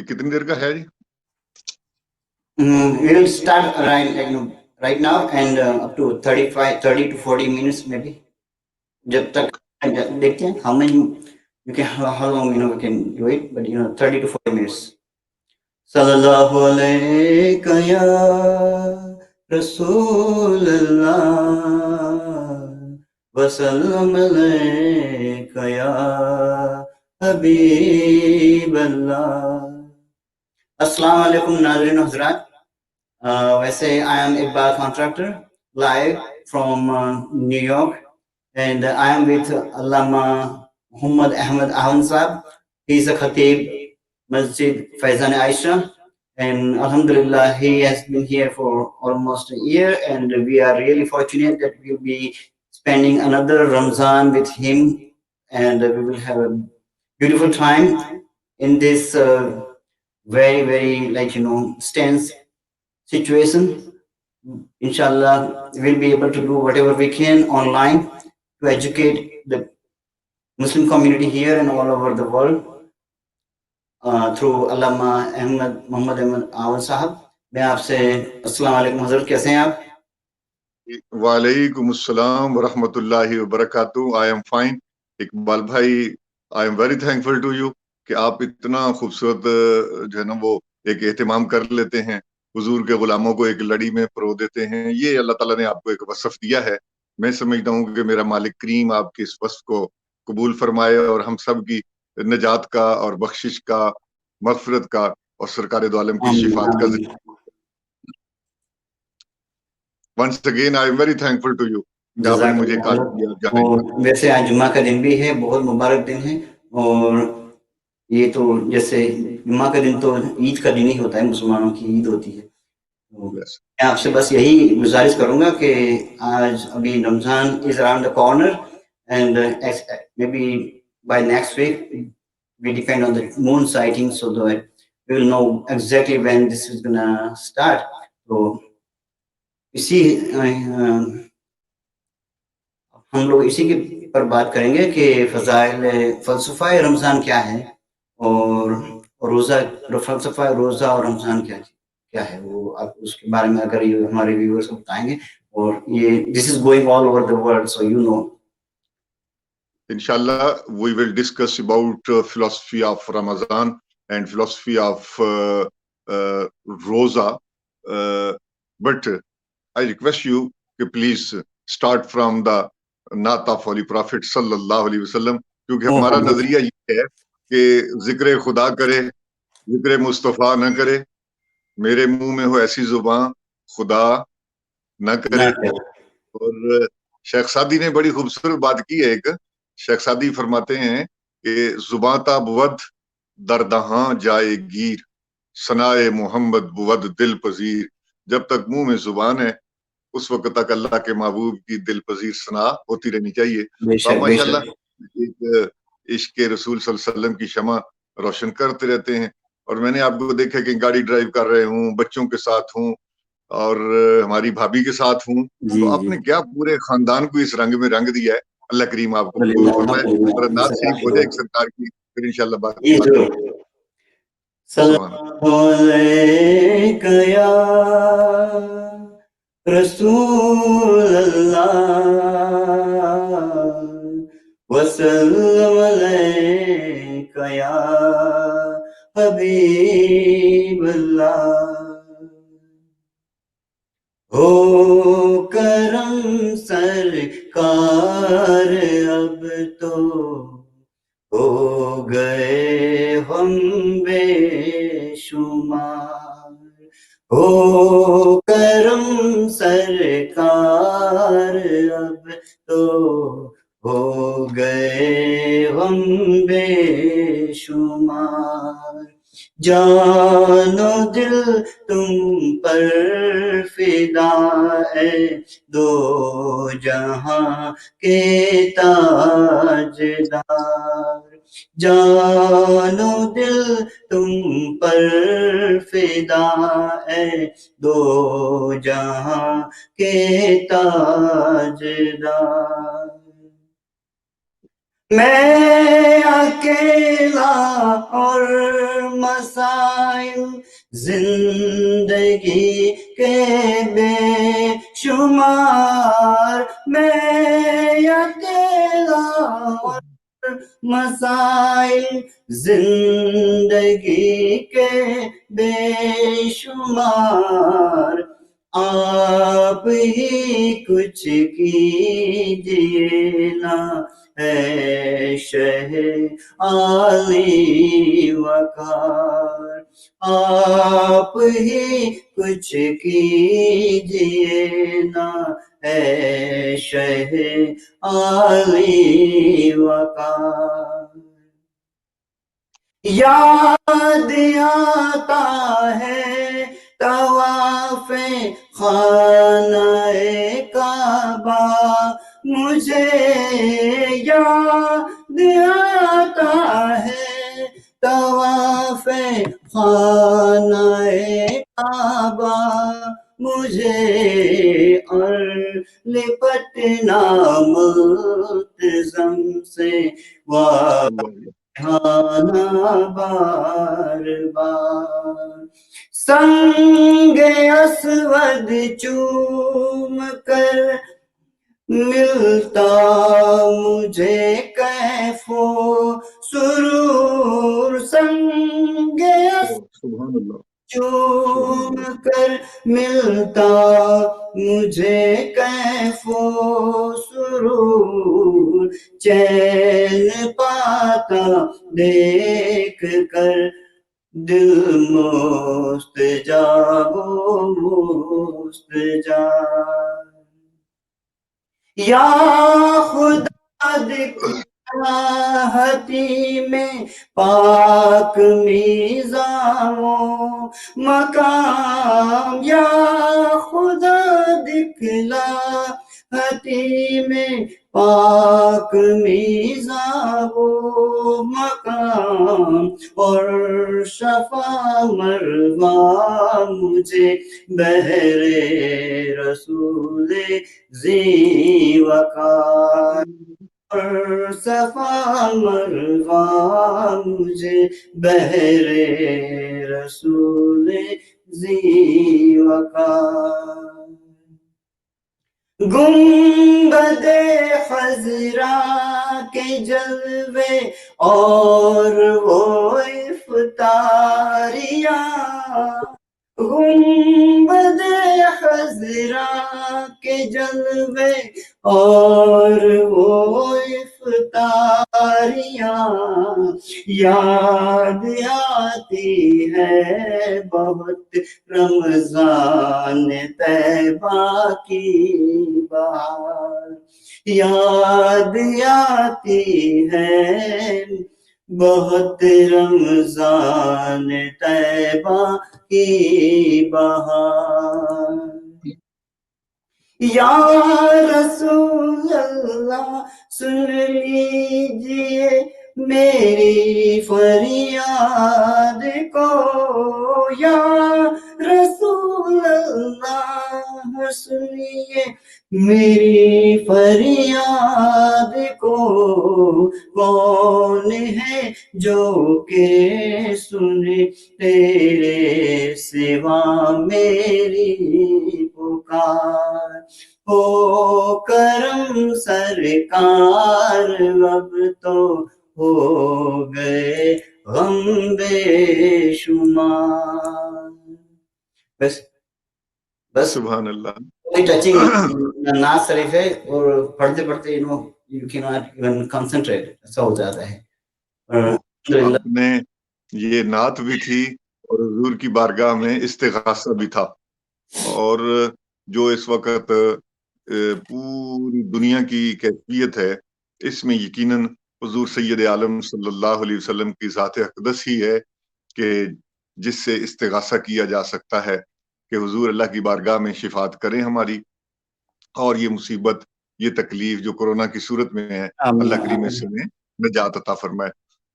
یہ کتنی دیر کا ہے جی؟ We will start right now and up to 30 to 40 minutes maybe. جب تک دیکھتے ہیں how many you can how long we can do it, but 30 to 40 minutes. صلی اللہ علیہ یا رسول اللہ وسلم علیک یا حبیب اللہ. السلام علیکم ناظرین و حضرات. ویسے I am Iqbal Contractor live from New York and I am with Allama Muhammad Ahmed Awan Sahab. He is a Khatib Masjid Faizan Aisha and Alhamdulillah he has been here for almost a year and we are really fortunate that we will be spending another Ramzan with him and we will have a beautiful time in this very very tense situation. Inshallah we'll be able to do whatever we can online to educate the Muslim community here and all over the world through Allama Muhammad Ahmed Awan Sahab. میں آپ سے السلام علیکم حضرت، کیسے ہیں آپ؟ وعلیکم السلام ورحمۃ اللہ وبرکاتہ. I am fine. اقبال بھائی I am very thankful to you کہ آپ اتنا خوبصورت جو ہے نا وہ ایک اہتمام کر لیتے ہیں، حضور کے غلاموں کو ایک لڑی میں پرو دیتے ہیں. یہ اللہ تعالیٰ نے آپ کو ایک وصف دیا ہے. میں سمجھتا ہوں کہ میرا مالک کریم آپ کی اس وصف کو قبول فرمائے اور ہم سب کی نجات کا اور بخشش کا، مغفرت کا اور سرکار دو عالم کی شفاعت کا ذکر. Once again I am very thankful to you. ویسے آج جمعہ کا دن بھی ہے، بہت مبارک دن ہے، اور یہ تو جیسے جمعہ کا دن تو عید کا دن ہی ہوتا ہے، مسلمانوں کی عید ہوتی ہے. میں آپ سے بس یہی گزارش کروں گا کہ آج ابھی Ramzan is around the corner and may be by next week we depend on the moon sighting so that we will know exactly when this is gonna start. So اسی ہم لوگ اسی کے پر بات کریں گے کہ فضائل فلسفہ رمضان کیا ہے اور روزہ، فلسفہ روزہ اور رمضان کیا ہے، وہ آپ اس کے بارے میں اگر یہ ہمارے ویورز کو بتائیں گے. اور یہ this is going all over the world so you know. Inshallah, we will discuss about philosophy of Ramadan and philosophy of Roza. But I request you to please start from the Naat of Holy Prophet sallallahu alaihi wasallam, کیونکہ ہمارا نظریہ یہ ہے کہ ذکر خدا کرے، ذکر مصطفیٰ نہ کرے، میرے منہ میں ہو ایسی زبان خدا نہ کرے. اور شیخ سعدی نے بڑی خوبصورت بات کی ہے. ایک شیخ سعدی فرماتے ہیں کہ زباں تا بود در دہاں جائے گیر، ثنائے محمد بود دل پذیر. جب تک منہ میں زبان ہے اس وقت تک اللہ کے محبوب کی دل پذیر ثنا ہوتی رہنی چاہیے. ماشاء اللہ ایک عشق رسول صلی اللہ علیہ وسلم کی شمع روشن کرتے رہتے ہیں. اور میں نے آپ کو دیکھا کہ گاڑی ڈرائیو کر رہے ہوں، بچوں کے ساتھ ہوں اور ہماری بھابھی کے ساتھ ہوں، تو آپ نے کیا پورے خاندان کو اس رنگ میں رنگ دیا ہے. اللہ کریم آپ کو قبول فرمائے. اور نعت شریف ہو جائے ایک سرکار کی، پھر انشاءاللہ بات کریں. صلی علیک یا رسول اللہ وسلم علیک یا حبیب اللہ. ہو کرم سرکار اب تو ہو گئے ہم بے شمار. ہو کرم سرکار اب تو ہو گئے ہم بے شمار. جان و دل تم پر فدا ہے دو جہاں کے تاجدار. جان و دل تم پر فدا ہے دو جہاں کے تاجدار. میں اکیلا اور مسائل زندگی کے بے شمار، میں اکیلا اور مسائل زندگی کے بے شمار، آپ ہی کچھ کیجیے نا اے شہ عالی وقار، آپ ہی کچھ کیجیے نا اے شہ عالی وقار۔ یاد آتا ہے طواف خانہ کعبہ مجھے، یاد آتا ہے طواف خانہ کعبہ مجھے، اور لپٹنا ملتزم سے ہانا بار بار، سنگ اسود چوم کر ملتا مجھے کیف و سرور، سنگ سبحان اللہ، چوم کر ملتا مجھے کیف و سرور، چین پاتا دیکھ کر دل مستجاب و مستجاب، یا خدا دکھلاہتی میں پاک میزاں و مقام، یا خدا دکھلاہتی میں پاک میزاں و مقام، اور صفا مروہ مجھے بہر رسول ذی وقار، اور صفا مروہ مجھے بہر رسول ذی وقار، گنبد خضرا کے جلوے اور وہ افطاریاں، گنبد خضرا کے جلوے اور وہ افطاریاں، یاد آتی ہے بہت رمضان طیبہ کی بہار، یاد آتی ہے بہت رمضان طیبہ کی بہار، یا رسول اللہ سن لیجیے میری فریاد کو، یا رسول اللہ سنیے میری فریاد کو، کون ہے جو کہ سنے تیرے سوا میری پکار، ہو کرم سرکار اب تو ہو گئے غم بے شمار۔ بس سبحان اللہ، ٹچنگ ناز شریف ہے، اور پڑھتے پڑھتے you cannot even concentrate، ایسا ہو جاتا ہے۔ آپ نے یہ نعت بھی تھی اور حضور کی بارگاہ میں استغاثہ بھی تھا، اور جو اس وقت پوری دنیا کی کیفیت ہے اس میں یقیناً حضور سید عالم صلی اللہ علیہ وسلم کی ذات اقدس ہی ہے کہ جس سے استغاثہ کیا جا سکتا ہے کہ حضور اللہ کی بارگاہ میں شفاعت کریں ہماری، اور یہ مصیبت، یہ تکلیف جو کورونا کی صورت میں ہے، اللہ کریم اس میں نجات عطا فرمائے۔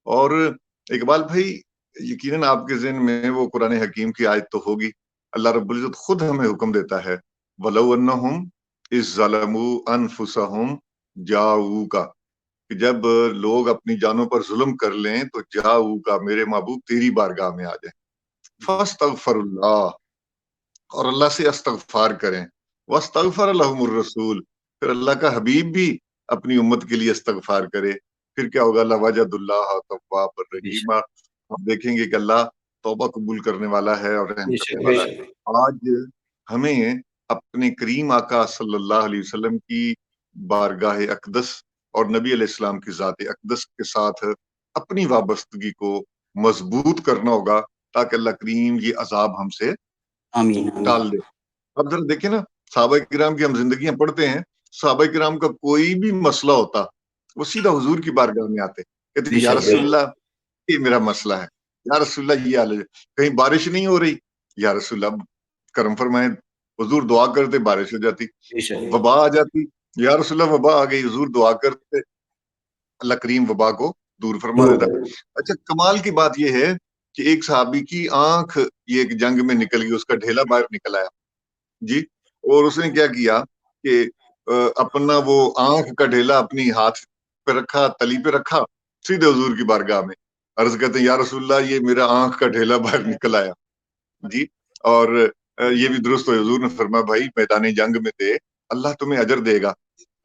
اور اقبال بھائی، یقیناً آپ کے ذہن میں وہ قرآن حکیم کی آیت تو ہوگی، اللہ رب العزت خود ہمیں حکم دیتا ہے وَلَوْ أَنَّهُمْ إِذْ ظَلَمُوا أَنفُسَهُمْ جَاءُوكَ کہ جب لوگ اپنی جانوں پر ظلم کر لیں تو جاؤ کا میرے محبوب تیری بارگاہ میں آ جائیں، فاستغفر اللہ، اور اللہ سے استغفار کریں، واستغفر لهم الرسول، پھر اللہ کا حبیب بھی اپنی امت کے لیے استغفار کرے، پھر کیا ہوگا؟ لوجد اللہ تواب بے الرحیم، شک ہم دیکھیں گے کہ اللہ توبہ قبول کرنے والا ہے اور رحم بے کرنے شک بے والا شک ہے۔ آج ہمیں اپنے کریم آقا صلی اللہ علیہ وسلم کی بارگاہ اقدس اور نبی علیہ السلام کی ذات اقدس کے ساتھ اپنی وابستگی کو مضبوط کرنا ہوگا تاکہ اللہ کریم یہ عذاب ہم سے آمین آمین ٹال دے۔ اب ذرا دیکھیں نا، صحابہ کرام کی ہم زندگیاں پڑھتے ہیں، صحابہ کرام کا کوئی بھی مسئلہ ہوتا وہ سیدھا حضور کی بارگاہ میں آتے، کہتے بے یا شک رسول اللہ یہ میرا مسئلہ ہے، یا رسول اللہ یہ حال ہے، کہیں بارش نہیں ہو رہی، یا رسول اللہ کرم فرمائیں، حضور دعا کرتے بارش ہو جاتی، بے شک وبا آ جاتی، یا رسول اللہ وبا آ گئی، حضور دعا کرتے، اللہ کریم وبا کو دور فرما دیتا۔ اچھا کمال کی بات یہ ہے کہ ایک صحابی کی آنکھ یہ ایک جنگ میں نکل گئی، اس کا ڈھیلا باہر نکل آیا جی، اور اس نے کیا کیا کہ اپنا وہ آنکھ کا ڈھیلا اپنی ہاتھ پہ رکھا، تلی پہ رکھا، سیدھے حضور کی بارگاہ میں عرض کرتے ہیں یا رسول اللہ یہ میرا آنکھ کا ڈھیلا باہر نکل آیا جی، اور یہ بھی درست ہے، حضور نے فرمایا بھائی میدان جنگ میں تھے، اللہ تمہیں اجر دے گا۔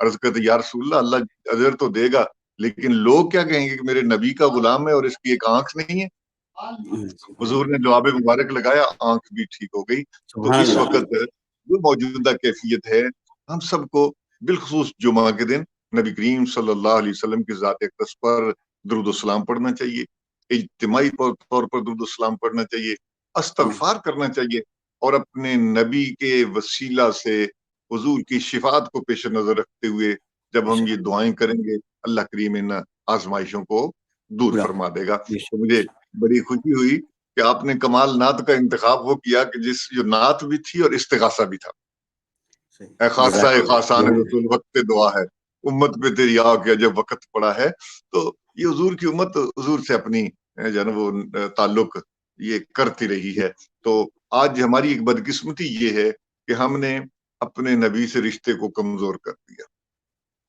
عرض کرتے یا رسول اللہ اللہ اجر تو دے گا لیکن لوگ کیا کہیں گے کہ میرے نبی کا غلام ہے اور اس کی ایک آنکھ نہیں ہے۔ حضور نے جواب مبارک لگایا، آنکھ بھی ٹھیک ہو گئی۔ تو سبحان اس اللہ وقت جو موجودہ کیفیت ہے، ہم سب کو بالخصوص جمعہ کے دن نبی کریم صلی اللہ علیہ وسلم کی ذات اقدس پر درود و سلام پڑھنا چاہیے، اجتماعی طور پر درود و سلام پڑھنا چاہیے، استغفار کرنا چاہیے، اور اپنے نبی کے وسیلہ سے حضور کی شفاعت کو پیش نظر رکھتے ہوئے جب ہم یہ دعائیں کریں گے اللہ کریم ان آزمائشوں کو دور پورا فرما دے گا۔ بے تو شک مجھے بڑی خوشی ہوئی کہ آپ نے کمال نعت کا انتخاب وہ کیا کہ جس جو نعت بھی تھی اور استغاثہ بھی تھا۔ اے خاصہ اے خاصان رسول وقت دعا ہے، امت پہ تیری آ گیا جب وقت پڑا ہے۔ تو یہ حضور کی امت حضور سے اپنی جو ہے نا وہ تعلق یہ کرتی رہی ہے۔ تو آج ہماری ایک بدقسمتی یہ ہے کہ ہم نے اپنے نبی سے رشتے کو کمزور کر دیا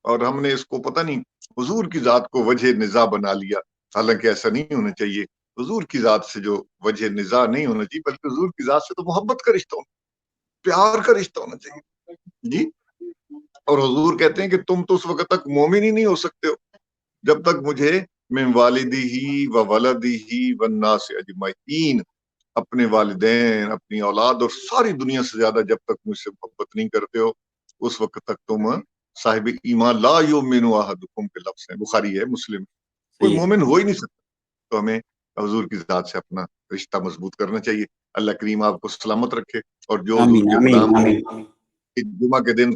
اور ہم نے اس کو پتہ نہیں حضور کی ذات کو وجہ نزاع بنا لیا، حالانکہ ایسا نہیں ہونا چاہیے۔ حضور کی ذات سے جو وجہ نزاع نہیں ہونا چاہیے بلکہ حضور کی ذات سے تو محبت کا رشتہ ہونا، پیار کا رشتہ ہونا چاہیے جی۔ اور حضور کہتے ہیں کہ تم تو اس وقت تک مومن ہی نہیں ہو سکتے ہو جب تک مجھے من والدی ہی و ولدی ہی والناس اجمعین، اپنے والدین، اپنی اولاد اور ساری دنیا سے زیادہ جب تک مجھ سے محبت نہیں کرتے ہو اس وقت تک تم صاحب ایمان لا یؤمن احدکم کے لفظ ہیں، بخاری ہے، مسلم، کوئی مومن ہو ہی نہیں سکتا۔ تو ہمیں حضور کی ذات سے اپنا رشتہ مضبوط کرنا چاہیے۔ اللہ کریم آپ کو سلامت رکھے، اور جو حضور آمین کے آمین غلام آمین جمعہ کے دن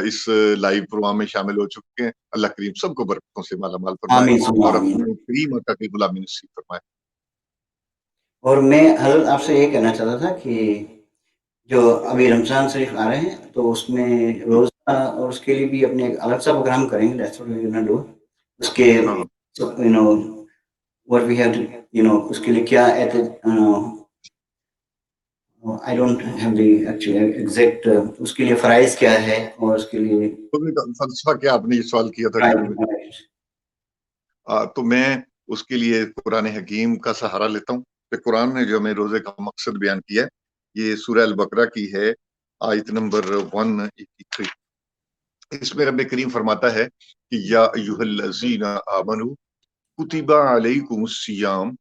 اس لائیو پروگرام میں شامل ہو چکے ہیں، اللہ کریم سب کو برکتوں سے مالا مال فرمائے آمین اور آمین۔ اپنے کریم آقا کی غلامی نصیب فرمائے۔ اور میں حضرت آپ سے یہ کہنا چاہتا تھا کہ جو ابھی رمضان شریف آ رہے ہیں تو اس میں روزہ اور اس کے لیے بھی اپنے ایک الگ سا پروگرام کریں گے، that's what we're gonna do۔ اس کے ہاں what we have to اس کے لیے کیا I don't have the actually exact اس کے لیے فرائض کیا ہے اور اس کے لیے فلسفہ کیا آپ نے یہ سوال کیا تھا شروع میں، تو میں اس کے لیے قرآن حکیم کا سہارا لیتا ہوں کہ قرآن نے جو ہمیں روزے کا مقصد بیان کیا ہے یہ سورہ البقرہ کی ہے، آیت نمبر 183۔ اس میں رب کریم فرماتا ہے کہ یا ایھا الذین آمنوا کتب علیکم الصیام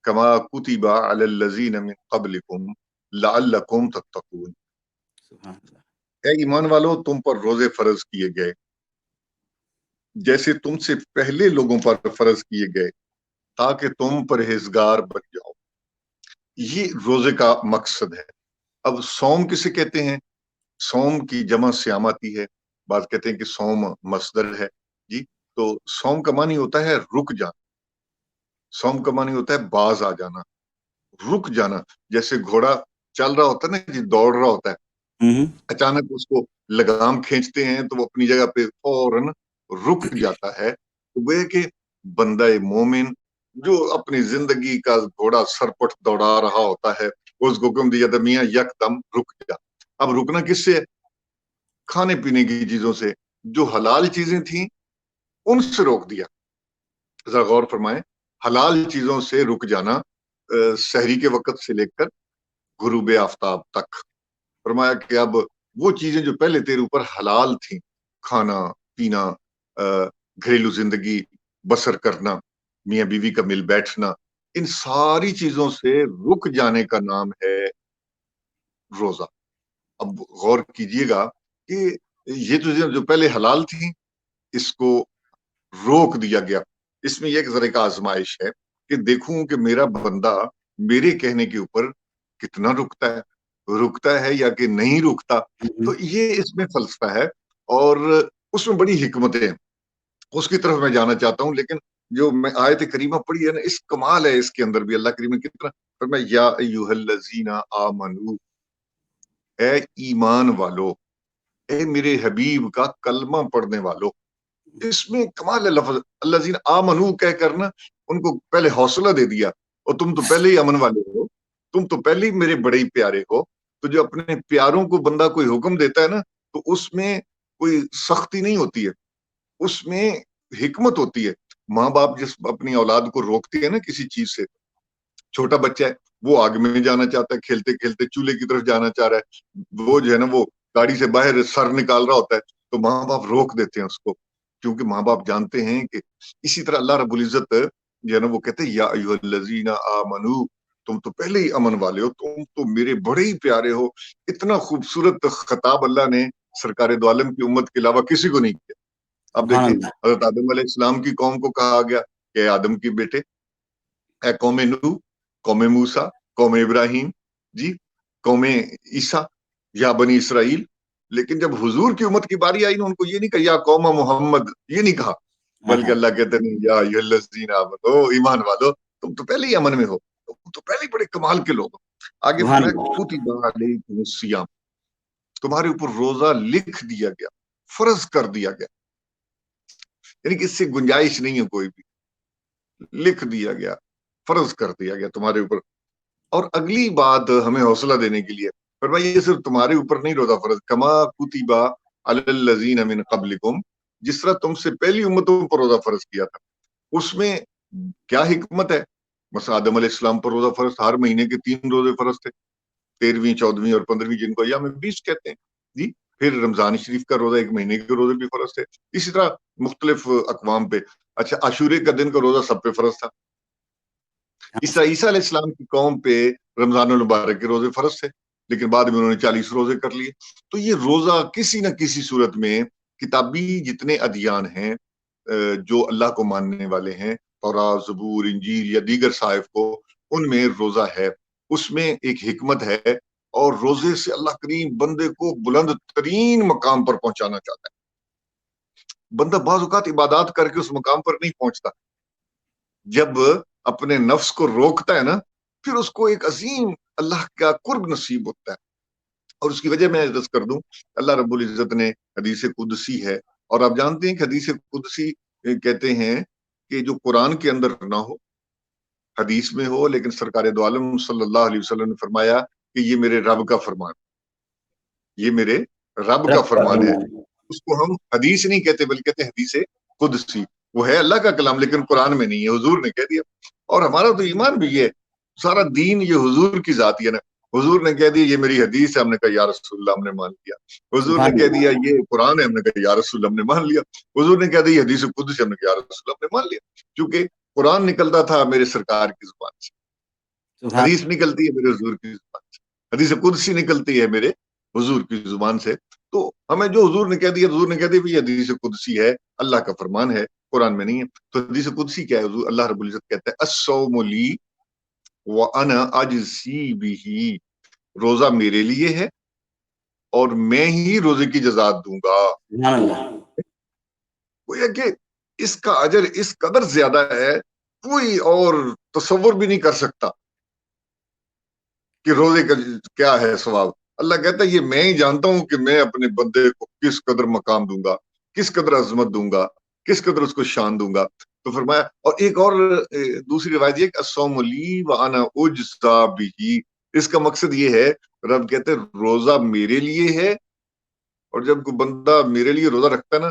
کما کتب علی الذین من قبلکم لعلکم تتقون۔ اے ایمان والو تم پر روزے فرض کیے گئے جیسے تم سے پہلے لوگوں پر فرض کیے گئے تاکہ تم پرہیزگار بن جاؤ۔ یہ روزے کا مقصد ہے۔ اب صوم کسے کہتے ہیں؟ صوم کی جمع صیام آتی ہے، بعض کہتے ہیں کہ صوم مصدر ہے جی۔ تو صوم کا معنی ہوتا ہے رک جانا، صوم کا معنی ہوتا ہے باز آ جانا، رک جانا۔ جیسے گھوڑا چل رہا ہوتا ہے نا جی، دوڑ رہا ہوتا ہے، اچانک اس کو لگام کھینچتے ہیں تو وہ اپنی جگہ پہ فوراً رک جاتا ہے۔ تو وہ کہ بندہ مومن جو اپنی زندگی کا گھوڑا سرپٹ دوڑا رہا ہوتا ہے اس کو حکم دیا تھا میاں یک دم رک جا۔ اب رکنا کس سے ہے؟ کھانے پینے کی چیزوں سے۔ جو حلال چیزیں تھیں ان سے روک دیا. ذرا غور فرمائیں, حلال چیزوں سے رک جانا سحری کے وقت سے لے کر غروب آفتاب تک. فرمایا کہ اب وہ چیزیں جو پہلے تیرے اوپر حلال تھیں, کھانا پینا, گھریلو زندگی بسر کرنا, میاں بیوی کا مل بیٹھنا, ان ساری چیزوں سے رک جانے کا نام ہے روزہ. اب غور کیجئے گا کہ یہ چیزیں جو پہلے حلال تھیں اس کو روک دیا گیا. اس میں یہ ایک ذرا ایک آزمائش ہے کہ دیکھوں کہ میرا بندہ میرے کہنے کے اوپر کتنا رکتا ہے یا کہ نہیں رکتا. تو یہ اس میں فلسفہ ہے اور اس میں بڑی حکمتیں ہیں, اس کی طرف میں جانا چاہتا ہوں. لیکن جو میں آیت کریمہ پڑھی ہے نا, اس کمال ہے اس کے اندر بھی. اللہ کریم نے کتنا فرمایا, یا ایھا الذین آمنو, اے ایمان والو, اے میرے حبیب کا کلمہ پڑھنے والو. اس میں کمال ہے لفظ الذین آمنو کہہ کر نا ان کو پہلے حوصلہ دے دیا, اور تم تو پہلے ہی امن والے ہو, تم تو پہلے ہی میرے بڑے ہی پیارے ہو. تو جو اپنے پیاروں کو بندہ کوئی حکم دیتا ہے نا, تو اس میں کوئی سختی نہیں ہوتی ہے, اس میں حکمت ہوتی ہے. ماں باپ جس اپنی اولاد کو روکتی ہے نا کسی چیز سے, چھوٹا بچہ ہے وہ آگ میں جانا چاہتا ہے, کھیلتے کھیلتے چولہے کی طرف جانا چاہ رہا ہے, وہ جو ہے نا وہ گاڑی سے باہر سر نکال رہا ہوتا ہے, تو ماں باپ روک دیتے ہیں اس کو, کیونکہ ماں باپ جانتے ہیں کہ اسی طرح اللہ رب العزت جو ہے نا وہ کہتے ہیں یا ایھا الذین آمنو, تم تو پہلے ہی امن والے ہو, تم تو میرے بڑے ہی پیارے ہو. اتنا خوبصورت خطاب اللہ نے سرکار دو عالم کی امت کے علاوہ کسی کو نہیں کیا. اب دیکھیں حضرت آدم علیہ السلام کی قوم کو کہا گیا کہ آدم کے بیٹے, اے قوم نوح, قوم موسیٰ, قوم ابراہیم, جی قوم عیسیٰ, یا بنی اسرائیل. لیکن جب حضور کی امت کی باری آئی نا, ان کو یہ نہیں کہا یا قوم محمد, یہ نہیں کہا, بلکہ اللہ کہتے نہیں یا ایھا الذین آمنو, ایمان والو تم تو پہلے ہی امن میں ہو, تم تو پہلے ہی بڑے کمال کے لوگ ہو. آگے فرمایا کتب علیکم الصیام, تمہارے اوپر روزہ لکھ دیا گیا, فرض کر دیا گیا, یعنی کہ اس سے گنجائش نہیں ہے کوئی بھی, لکھ دیا گیا, فرض کر دیا گیا تمہارے اوپر. اور اگلی بات ہمیں حوصلہ دینے کے لیے فرمایا یہ صرف تمہارے اوپر نہیں روزہ فرض, کما کتب علی الذین من قبلکم, جس طرح تم سے پہلی امتوں پر روزہ فرض کیا تھا. اس میں کیا حکمت ہے؟ مثلا آدم علیہ السلام پر روزہ فرض تھا, ہر مہینے کے 3 روزے فرض تھے, 13ویں 14ویں اور 15ویں, جن کو ایام 20 کہتے ہیں جی. پھر رمضان شریف کا روزہ 1 مہینے کے روزے بھی فرض تھے. اسی طرح مختلف اقوام پہ, اچھا عاشورے کا دن کا روزہ سب پہ فرض تھا. عیسیٰ علیہ السلام کی قوم پہ رمضان المبارک کے روزے فرض تھے, لیکن بعد میں انہوں نے 40 روزے کر لیے. تو یہ روزہ کسی نہ کسی صورت میں کتابی جتنے ادیان ہیں جو اللہ کو ماننے والے ہیں, تورات, زبور, انجیل یا دیگر صحائف کو, ان میں روزہ ہے, اس میں ایک حکمت ہے, اور روزے سے اللہ کریم بندے کو بلند ترین مقام پر پہنچانا چاہتا ہے. بندہ بعض اوقات عبادات کر کے اس مقام پر نہیں پہنچتا, جب اپنے نفس کو روکتا ہے نا, پھر اس کو ایک عظیم اللہ کا قرب نصیب ہوتا ہے. اور اس کی وجہ میں عرض کر دوں, اللہ رب العزت نے حدیث قدسی ہے, اور آپ جانتے ہیں کہ حدیث قدسی کہتے ہیں کہ جو قرآن کے اندر نہ ہو, حدیث میں ہو, لیکن سرکار دو عالم صلی اللہ علیہ وسلم نے فرمایا کہ یہ میرے رب کا فرمان, یہ میرے رب کا فرمان ہے. اس کو ہم حدیث نہیں کہتے بلکہ کہتے ہیں حدیث قدسی. وہ ہے اللہ کا کلام لیکن قرآن میں نہیں ہے, حضور نے کہہ دیا. اور ہمارا تو ایمان بھی یہ ہے, سارا دین یہ حضور کی ذات ہے نا. حضور نے کہہ دیا یہ میری حدیث ہے, ہم نے کہا یا رسول اللہ, ہم نے مان لیا. حضور نے کہہ دیا یہ قرآن ہے, ہم نے کہا یا رسول اللہ, ہم نے مان لیا. حضور نے کہہ دیا یہ حدیث قدسی, ہم نے کہا یا رسول اللہ, ہم نے مان لیا. کیونکہ قرآن نکلتا تھا میرے سرکار کی زبان سے, حدیث نکلتی ہے میرے حضور کی زبان سے, حدیث قدسی نکلتی ہے میرے حضور کی زبان سے. تو ہمیں جو حضور نے کہہ دیا, حضور نے کہہ دیا یہ حدیث قدسی ہے, اللہ کا فرمان ہے, قرآن میں نہیں ہے. تو حدیث قدسی کیا ہے؟ حضور اللہ رب العزت کہتا ہے الصوم لی وانا اجزی بہ, روزہ میرے لیے ہے اور میں ہی روزے کی جزا دوں گا. وہ یہ کہ اس کا اجر اس قدر زیادہ ہے, کوئی اور تصور بھی نہیں کر سکتا کہ روزے کا کیا ہے ثواب. اللہ کہتا ہے یہ میں ہی جانتا ہوں کہ میں اپنے بندے کو کس قدر مقام دوں گا, کس قدر عظمت دوں گا, کس قدر اس کو شان دوں گا. تو فرمایا, اور ایک اور دوسری روایت یہ کہ الصوم لی وانا اجزی بہ, اس کا مقصد یہ ہے, رب کہتے ہیں روزہ میرے لیے ہے, اور جب کوئی بندہ میرے لیے روزہ رکھتا ہے نا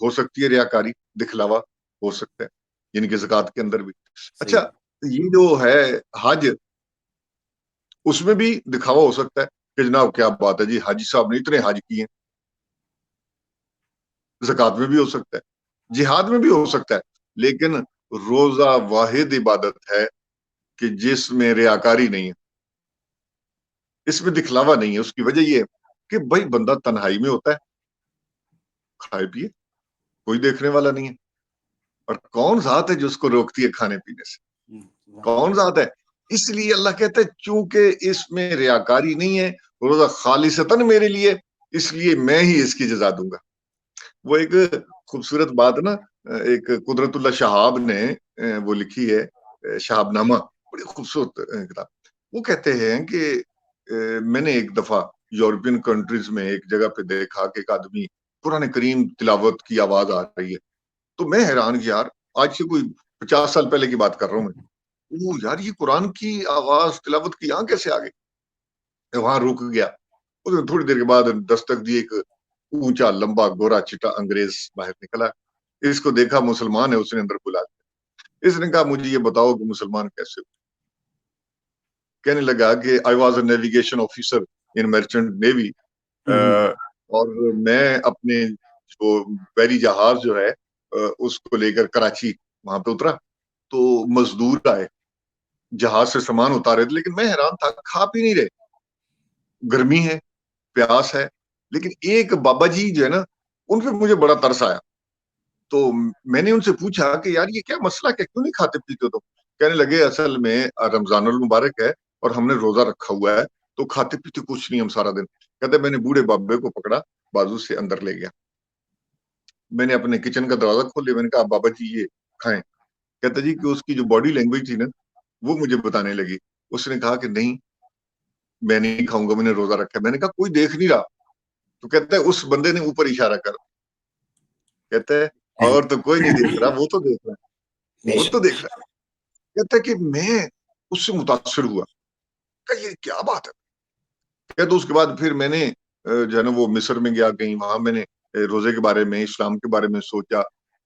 ہو سکتی ہے ریاکاری، دکھلاوا ہو سکتا ہے، یعنی کہ زکوٰۃ کے اندر بھی. اچھا یہ جو ہے حج، اس میں بھی دکھاوا ہو سکتا ہے کہ جناب کیا بات ہے جی، حاجی صاحب نے اتنے حج کیے. زکوٰۃ میں بھی ہو سکتا ہے، جہاد میں بھی ہو سکتا ہے، لیکن روزہ واحد عبادت ہے کہ جس میں ریاکاری نہیں ہے، اس میں دکھلاوا نہیں ہے. اس کی وجہ یہ ہے کہ بھائی بندہ تنہائی میں ہوتا ہے، کھائے پیے، کوئی دیکھنے والا نہیں ہے. اور کون ذات ہے جو اس کو روکتی ہے کھانے پینے سے؟ کون ذات ہے؟ اس لیے اللہ کہتا ہے چونکہ اس میں ریاکاری نہیں ہے، روزہ خالصتاً میرے لیے، اس لیے میں ہی اس کی جزا دوں گا. وہ ایک خوبصورت بات نا، ایک قدرت اللہ شہاب نے وہ لکھی ہے، شہاب نامہ، بڑی خوبصورت کتاب. وہ کہتے ہیں کہ میں نے ایک دفعہ یورپین کنٹریز میں ایک جگہ پہ دیکھا کہ ایک آدمی قرآن کریم تلاوت کی آواز آ رہی ہے. تو میں حیران کہ یار آج سے کوئی 50 سال پہلے کی بات کر رہا ہوں میں، وہ یار یہ قرآن کی آواز تلاوت کی یہاں کیسے آ گئی؟ وہاں رک گیا. اس نے تھوڑی دیر کے بعد دستک دی، ایک اونچا لمبا گورا چٹا انگریز باہر نکلا. اس کو دیکھا مسلمان ہے، اس نے اندر بلا دیا. اس نے کہا مجھے یہ بتاؤ کہ مسلمان کیسے ہو؟ کہنے لگا کہ I was a navigation officer in merchant navy, اور میں اپنے جو بحری جہاز جو ہے اس کو لے کر کراچی وہاں پہ اترا تو مزدور آئے، جہاز سے سامان اتارے تھے، لیکن میں حیران تھا، کھا پی نہیں رہے، گرمی ہے، پیاس ہے. لیکن ایک بابا جی جو ہے نا، ان پہ مجھے بڑا ترس آیا. تو میں نے ان سے پوچھا کہ یار یہ کیا مسئلہ، کہ کیوں نہیں کھاتے پیتے؟ تو کہنے لگے اصل میں رمضان المبارک ہے اور ہم نے روزہ رکھا ہوا ہے، تو کھاتے پیتے کچھ نہیں ہم سارا دن. کہتے میں نے بوڑھے بابے کو پکڑا، بازو سے اندر لے گیا. میں نے اپنے کچن کا دروازہ کھول لیا. میں نے کہا بابا جی یہ کھائیں. کہتا جی کہ اس کی جو باڈی لینگویج تھی نا، وہ مجھے بتانے لگی. اس نے کہا کہ نہیں میں نہیں کھاؤں گا، میں نے روزہ رکھا ہے. میں نے کہا کوئی دیکھ نہیں رہا. تو کہتا ہے اس بندے نے اوپر اشارہ کر، کہتا ہے اور تو کوئی نہیں دیکھ رہا، وہ تو دیکھ رہا ہے، وہ تو دیکھ رہا ہے. کہتا ہے کہ میں اس سے متاثر ہوا کہ یہ کیا بات ہے. کہتا اس کے بعد پھر میں نے جو ہے نا وہ مصر میں گیا کہیں، وہاں میں نے روزے کے بارے میں، اسلام کے بارے میں سوچا،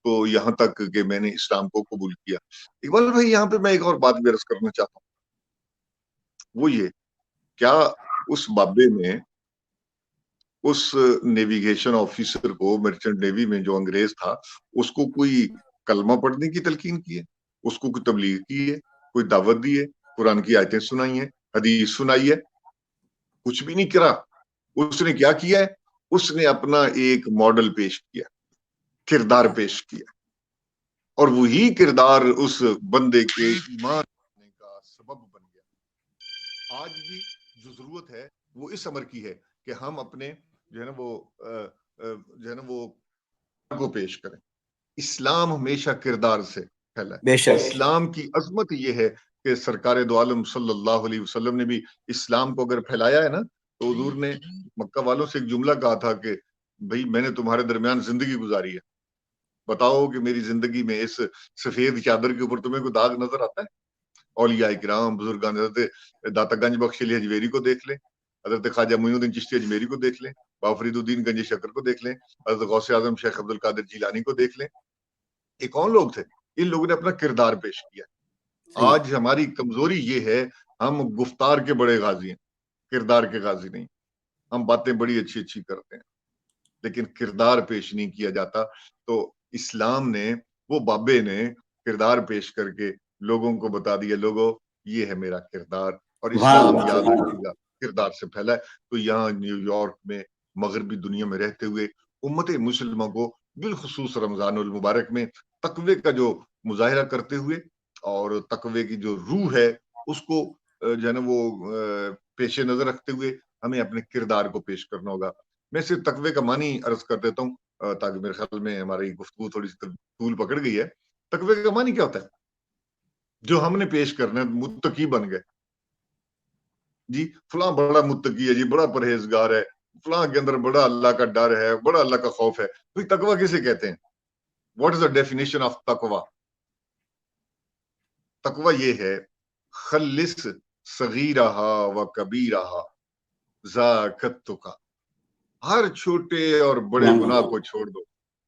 تو یہاں تک کہ میں نے اسلام کو قبول کیا. اقبال بھائی یہاں پہ میں ایک اور بات بھی عرض کرنا چاہتا ہوں، وہ یہ کیا اس بابے نے اس نیویگیشن آفیسر کو، مرچنٹ نیوی میں جو انگریز تھا، اس کو کوئی کلمہ پڑھنے کی تلقین کی ہے؟ اس کو کوئی تبلیغ کی ہے؟ کوئی دعوت دی ہے؟ قرآن کی آیتیں سنائی ہیں؟ حدیث سنائی ہے؟ کچھ بھی نہیں کرا. اس نے کیا کیا ہے؟ اس نے اپنا ایک ماڈل پیش کیا، کردار پیش کیا، اور وہی کردار اس بندے کے ایمان کا سبب بن گیا. آج بھی جو ضرورت ہے وہ اس امر کی ہے کہ ہم اپنے جو ہے نا وہ جو ہے نا وہ کو پیش کریں. اسلام ہمیشہ کردار سے پھیلا ہے. بے شک. اسلام کی عظمت یہ ہے کہ سرکار دو عالم صلی اللہ علیہ وسلم نے بھی اسلام کو اگر پھیلایا ہے نا، تو حضور نے مکہ والوں سے ایک جملہ کہا تھا کہ بھئی میں نے تمہارے درمیان زندگی گزاری ہے، بتاؤ کہ میری زندگی میں اس سفید چادر کے اوپر تمہیں کوئی داغ نظر آتا ہے؟ اولیاء کرام، بزرگان، حضرت داتا گنج بخش علی اجمیری کو دیکھ لیں، حضرت خواجہ معین الدین چشتی اجمیری کو دیکھ لیں، بابا فرید الدین گنج شکر کو دیکھ لیں، حضرت غوث اعظم شیخ عبد القادر جیلانی کو دیکھ لیں. یہ کون لوگ تھے؟ ان لوگوں نے اپنا کردار پیش کیا. آج ہماری کمزوری یہ ہے، ہم گفتار کے بڑے غازی ہیں، کردار کے غازی نہیں. ہم باتیں بڑی اچھی اچھی کرتے ہیں لیکن کردار پیش نہیں کیا جاتا. تو اسلام نے، وہ بابے نے کردار پیش کر کے لوگوں کو بتا دیا، لوگوں یہ ہے میرا کردار. اور اسلام یاد رکھے گا کردار سے پھیلا ہے. تو یہاں نیو یارک میں، مغربی دنیا میں رہتے ہوئے امت مسلمہ کو بالخصوص رمضان المبارک میں تقوی کا جو مظاہرہ کرتے ہوئے اور تقوی کی جو روح ہے اس کو جو ہے نا وہ پیش نظر رکھتے ہوئے ہمیں اپنے کردار کو پیش کرنا ہوگا. میں صرف تقوی کا معنی عرض کر دیتا ہوں تاکہ میرے خیال میں ہماری گفتگو تھوڑی سی طول پکڑ گئی ہے. تقوی کا معنی کیا ہوتا ہے؟ جو ہم نے پیش کرنا ہے، متقی بن گئے جی، فلاں بڑا متقی ہے جی، بڑا پرہیزگار ہے، فلاں کے اندر بڑا اللہ کا ڈر ہے، بڑا اللہ کا خوف ہے. تو تقوی کسے کہتے ہیں؟ What is the definition of تقوی؟ تقوی یہ ہے خلص صغیرہا و کبیرہا ذاک التقی. ہر چھوٹے اور بڑے گناہ کو چھوڑ دو،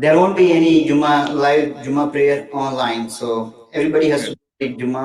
There won't be any live Juma prayer online, so everybody has to take Juma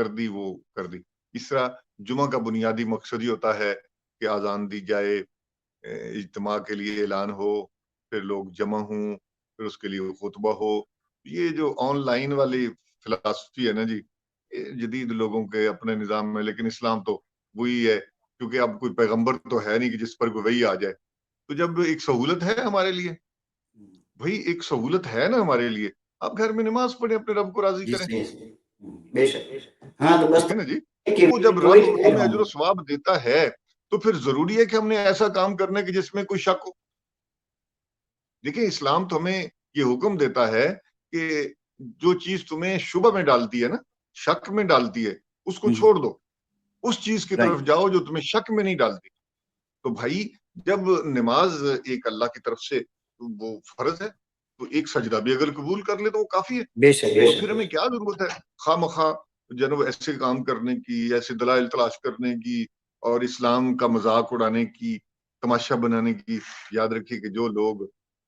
کر دی وہ کر دی. اس طرح جمعہ کا بنیادی مقصد ہی ہوتا ہے کہ اذان دی جائے، اجتماع کے لیے اعلان ہو، پھر لوگ جمع ہوں، پھر اس کے لیے خطبہ ہو. یہ جو آن لائن والی فلسفی ہے نا جی، جدید لوگوں کے اپنے نظام میں، لیکن اسلام تو وہی ہے، کیونکہ اب کوئی پیغمبر تو ہے نہیں کہ جس پر کوئی وحی آ جائے. تو جب ایک سہولت ہے ہمارے لیے، بھائی ایک سہولت ہے نا ہمارے لیے، آپ گھر میں نماز پڑھیں، اپنے رب کو راضی جی کریں. صحیح، بے شک. ہاں تو بس ٹھیک ہے نا جی. کہ وہ جب وہی رب کہہ ہمیں رہا اجر و ہوں. ثواب دیتا ہے تو پھر ضروری ہے کہ ہم نے ایسا کام کرنے کی جس میں کوئی شک ہو. دیکھیں اسلام تو ہمیں یہ حکم دیتا ہے کہ جو چیز تمہیں شبہ میں ڈالتی ہے نا، شک میں ڈالتی ہے، اس کو چھوڑ دو، اس چیز کی طرف Right. جاؤ جو تمہیں شک میں نہیں ڈالتی. تو بھائی جب نماز ایک اللہ کی طرف سے وہ فرض ہے، تو ایک سجدہ بھی اگر قبول کر لے تو وہ کافی ہے. بے شک بے اور شک. پھر ہمیں کیا ضرورت ہے خواہ مخواہ جناب ایسے کام کرنے کی، ایسے دلائل تلاش کرنے کی، اور اسلام کا مذاق اڑانے کی، تماشا بنانے کی. یاد رکھیے کہ جو لوگ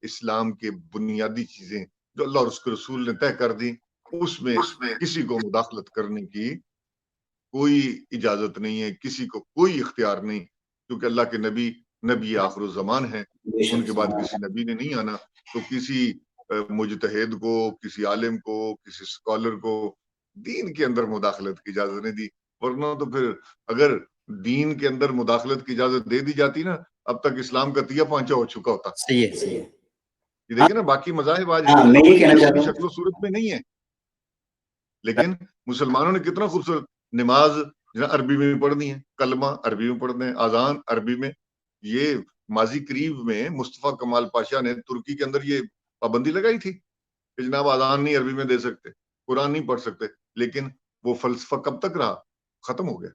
اسلام کے بنیادی چیزیں جو اللہ اور اس کے رسول نے طے کر دی، اس میں کسی کو مداخلت کرنے کی کوئی اجازت نہیں ہے، کسی کو کوئی اختیار نہیں، کیونکہ اللہ کے نبی آخر الزمان ہیں، بے ان شک. کے بعد کسی نبی نے نہیں آنا. تو کسی مجتہد کو، کسی عالم کو، کسی اسکالر کو دین کے اندر مداخلت کی اجازت نہیں دی. ورنہ تو پھر اگر دین کے اندر مداخلت کی اجازت دے دی جاتی نا، اب تک اسلام کا تیا پانچا ہو چکا ہوتا. صحیح ہے صحیح ہے. یہ دیکھیں نا باقی مذاہب آج ہاں میں یہ اپنی کہنا اصلی چاہتا شکل و ہوں. صورت میں نہیں ہے، لیکن مسلمانوں نے کتنا خوبصورت نماز عربی میں پڑھنی ہے، کلمہ عربی میں پڑھنے ہیں، اذان عربی میں. یہ ماضی قریب میں مصطفیٰ کمال پاشا نے ترکی کے اندر یہ پابندی لگائی تھی کہ جناب اذان نہیں عربی میں دے سکتے، قرآن نہیں پڑھ سکتے. لیکن وہ فلسفہ کب تک رہا؟ ختم ہو گیا.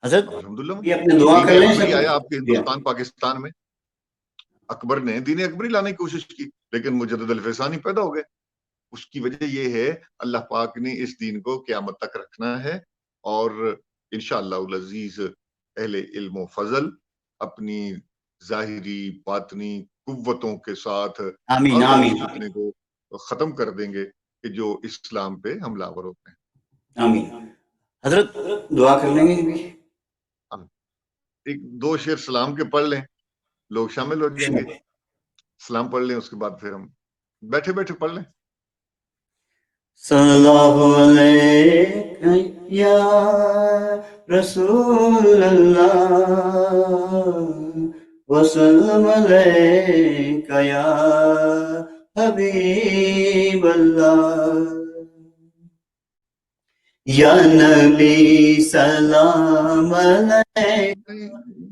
حضرت اب الحمدللہ یہ اپنے دعا دین کر لیں اکبری سب. آیا آپ کے ہندوستان پاکستان میں. اکبر نے دین اکبری لانے کی کوشش کی، لیکن مجدد الفسانی پیدا ہو گئے. اس کی وجہ یہ ہے اللہ پاک نے اس دین کو قیامت تک رکھنا ہے، اور انشاءاللہ العزیز اہل علم و فضل اپنی ظاہری باطنی قوتوں کے ساتھ آمین ہر اس آمین فتنے کو ختم کر دیں گے کہ جو اسلام پہ حملہ آور ہوتے ہیں. آمین. حضرت دعا کر لیں گے بھی. ایک دو شعر سلام کے پڑھ لیں، لوگ شامل ہو جائیں گے. سلام پڑھ لیں، اس کے بعد پھر ہم بیٹھے بیٹھے پڑھ لیں. صلی اللہ علیہ یا رسول اللہ وسلم علیک یا حبیب اللہ. یا نبی سلام علیک،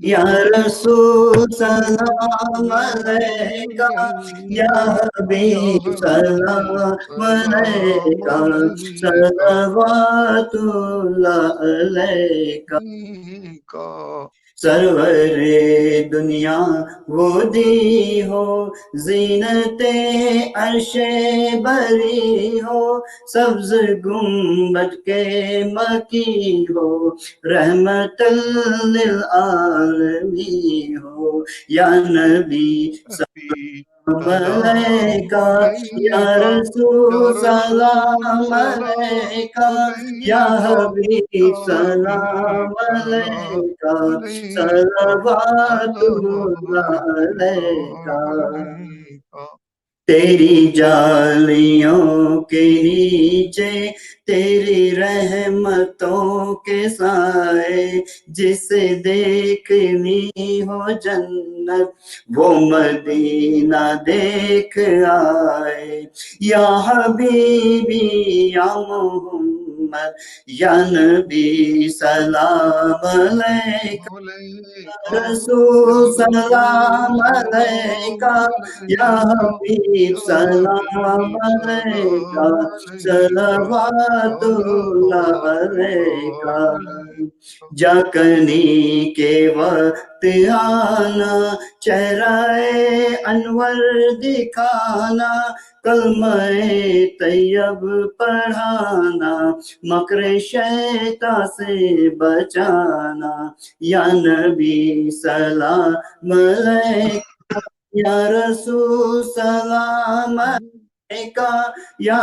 یا رسول سلام علیکہ، یا حبیب سلام علیکہ، صلوات اللہ علیکہ. سرور دنیا وہ دی ہو، زینت عرش بری ہو، سبز گنبد کے مکی ہو، رحمت للعالمین ہو. یا نبی سلام علیکہ، یا رسول سلام علیکہ، یا حبیب سلام علیکہ، صلوات اللہ علیکہ. تیری جالیوں کے نیچے تیری رحمتوں کے سائے، جسے دیکھنی ہو جنت وہ مدینہ دیکھ آئے. یا حبیبی یا محمد، یا نبی سلام علیکہ، رسول سلام علیکہ، یا حبیب سلام علیکہ، صلوات اللہ علیکہ. جاکنی کے وقت آنا، چہرہ انور دکھانا، کلمہ طیب پڑھانا، مکر شیطان سے بچانا. یا نبی سلام علیکہ، یا رسول سلام علیکہ، یا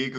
1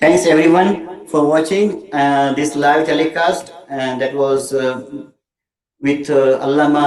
Thanks everyone for watching this live telecast, and that was with Allama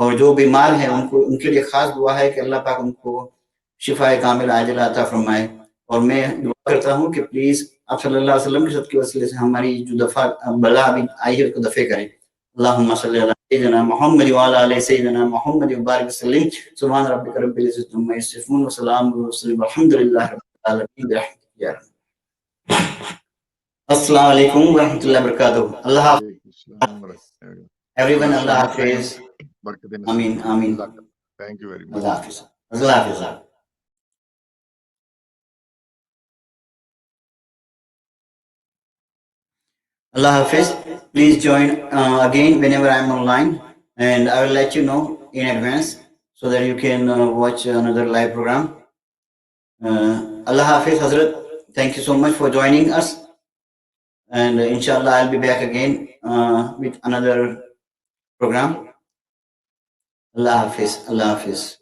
اور جو بیمار ہیں ان کے لیے خاص دعا ہے کہ اللہ پاک ان کو شفا کامل عاجلہ عطا فرمائے. اور میں دعا کرتا ہوں کہ پلیز آپ صلی اللہ علیہ وسلم کے صدقے وسیلے سے ہماری جو بلا ابھی آئی ہے اس کو دفع کریں. اللہم صلی علی سیدنا محمد وعلی آل سیدنا محمد وبارک وسلم. سبحان ربک رب العزۃ عما یصفون وسلام علی المرسلین والحمد للہ رب العالمین برحمتک یا رب. السلام علیکم ورحمۃ اللہ وبرکاتہ. اللہ حافظ everyone. اللہ حافظ. آمین آمین. Thank you very much. اللہ حافظ. اللہ حافظ. Allah Hafiz. Please join again whenever I am online, and I will let you know in advance so that you can watch another live program. Allah Hafiz Hazrat, thank you so much for joining us, and inshallah I'll be back again with another program. Allah Hafiz. Allah Hafiz.